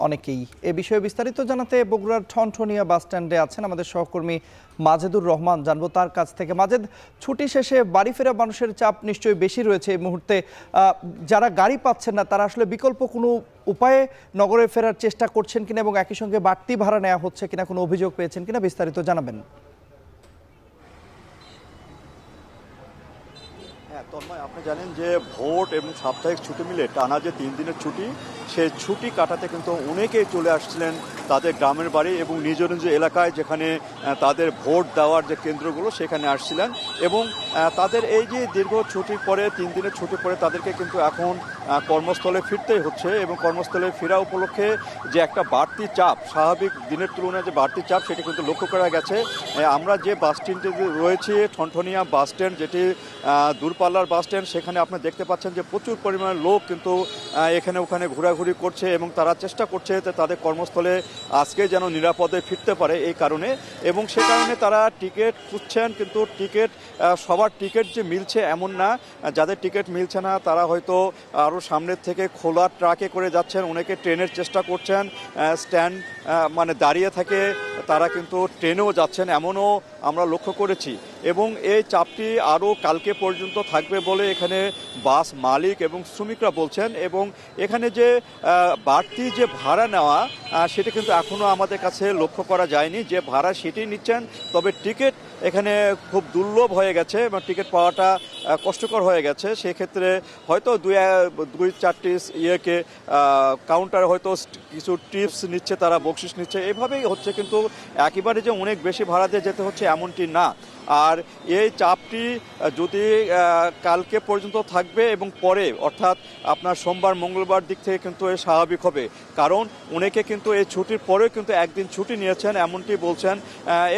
অনেকেই এ বিষয়ে বিস্তারিত জানাতে বগুড়ার ঠনঠনিয়া বাস স্ট্যান্ডে আছেন আমাদের সহকর্মী মাজেদুর রহমান। জানবো তার কাছ থেকে। মাজেদ, ছুটি শেষে বাড়ি ফেরা মানুষের চাপ নিশ্চয়ই বেশি রয়েছে এই মুহূর্তে। যারা গাড়ি পাচ্ছেন না তারা আসলে বিকল্প কোনো উপায়ে নগরে ফেরার চেষ্টা করছেন কিনা এবং একই সঙ্গে বাড়তি ভাড়া নেওয়া হচ্ছে কিনা, কোনো অভিযোগ পেয়েছেন কিনা, বিস্তারিত জানাবেন। তন্ময়, আপনি জানেন যে ভোট এবং সাপ্তাহিক ছুটি মিলে টানা যে 3 দিনের ছুটি, সেই ছুটি কাটাতে কিন্তু অনেকেই চলে আসছিলেন তাদের গ্রামের বাড়ি এবং নিজ নিজ এলাকায়, যেখানে তাদের ভোট দেওয়ার যে কেন্দ্রগুলো সেখানে আসছিলেন। এবং তাদের এই যে দীর্ঘ ছুটির পরে 3 দিনের ছুটির পরে তাদেরকে কিন্তু এখন কর্মস্থলে ফিরতেই হচ্ছে এবং কর্মস্থলে ফেরা উপলক্ষে যে একটা বাড়তি চাপ, স্বাভাবিক দিনের তুলনায় যে বাড়তি চাপ, সেটি কিন্তু লক্ষ্য করা গেছে। আমরা যে বাস স্ট্যান্ডে রয়েছি, ঠনঠনিয়া বাস স্ট্যান্ড, যেটি দূরপাল্লার বাস স্ট্যান্ড, সেখানে আপনি দেখতে পাচ্ছেন যে প্রচুর পরিমাণে লোক কিন্তু এখানে ওখানে ঘোরাঘুরি করছে এবং তারা চেষ্টা করছে যে তাদের কর্মস্থলে আজকে যেন নিরাপদে ফিরতে পারে এই কারণে। এবং সে কারণে তারা টিকিট খুঁজছেন, কিন্তু সবার টিকিট যে মিলছে এমন না। যাদের টিকিট মিলছে না তারা হয়তো আরও সামনের থেকে খোলা ট্রাকে করে যাচ্ছেন, অনেকে ট্রেনের চেষ্টা করছেন, স্ট্যান্ড মানে দাঁড়িয়ে থাকে তারা কিন্তু ট্রেনেও যাচ্ছেন, এমনও আমরা লক্ষ্য করেছি। এবং এই চাপটি আরও কালকে পর্যন্ত থাকবে বলে এখানে বাস মালিক এবং শ্রমিকরা বলছেন। এবং এখানে যে বাড়তি যে ভাড়া নেওয়া, সেটা কিন্তু এখনও আমাদের কাছে লক্ষ্য করা যায়নি। যে ভাড়া সেটি নিচ্ছেন, তবে টিকিট এখানে খুব দুর্লভ হয়ে গেছে এবং টিকিট পাওয়াটা কষ্টকর হয়ে গেছে। সেক্ষেত্রে হয়তো দুই চারটি কাউন্টার হয়তো কিছু টিপস নিচ্ছে, তারা বকশিস নিচ্ছে, এভাবেই হচ্ছে। কিন্তু একেবারে যে অনেক বেশি ভাড়া দিয়ে যেতে হচ্ছে এমনটি না। আর এই চাপটি যদি কালকে পর্যন্ত থাকবে এবং পরে অর্থাৎ আপনার সোমবার মঙ্গলবার দিক থেকে কিন্তু এ স্বাভাবিক হবে। কারণ অনেকে কিন্তু এই ছুটির পরেও কিন্তু একদিন ছুটি নিয়েছেন এমনটি বলছেন।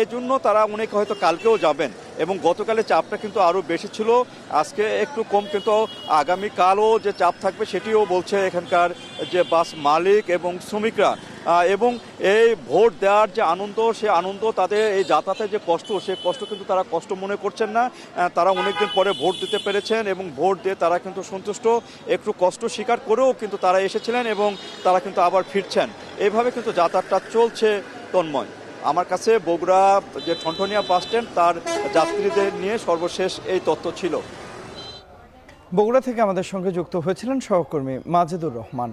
এই জন্য তারা অনেকে হয়তো কালকেও যাবেন। এবং গতকালের চাপটা কিন্তু আরও বেশি ছিল, আজকে একটু কম, কিন্তু আগামীকালও যে চাপ থাকবে সেটিও বলছে এখানকার যে বাস মালিক এবং শ্রমিকরা। এবং এই ভোট দেওয়ার যে আনন্দ, সে আনন্দ, তাদের এই যাতায়াতের যে কষ্ট, সে কষ্ট কিন্তু তারা কষ্ট মনে করছেন না। তারা অনেকদিন পরে ভোট দিতে পেরেছেন এবং ভোট দিয়ে তারা কিন্তু সন্তুষ্ট। একটু কষ্ট স্বীকার করেও কিন্তু তারা এসেছিলেন এবং তারা কিন্তু আবার ফিরছেন। এইভাবে কিন্তু যাতায়াতটা চলছে। তন্ময়, আমার কাছে বগুড়া যে ঠনঠনিয়া বাস স্ট্যান্ড, তার যাত্রীদের নিয়ে সর্বশেষ এই তথ্য ছিল। বগুড়া থেকে আমাদের সঙ্গে যুক্ত হয়েছিলেন সহকর্মী মাজেদুর রহমান।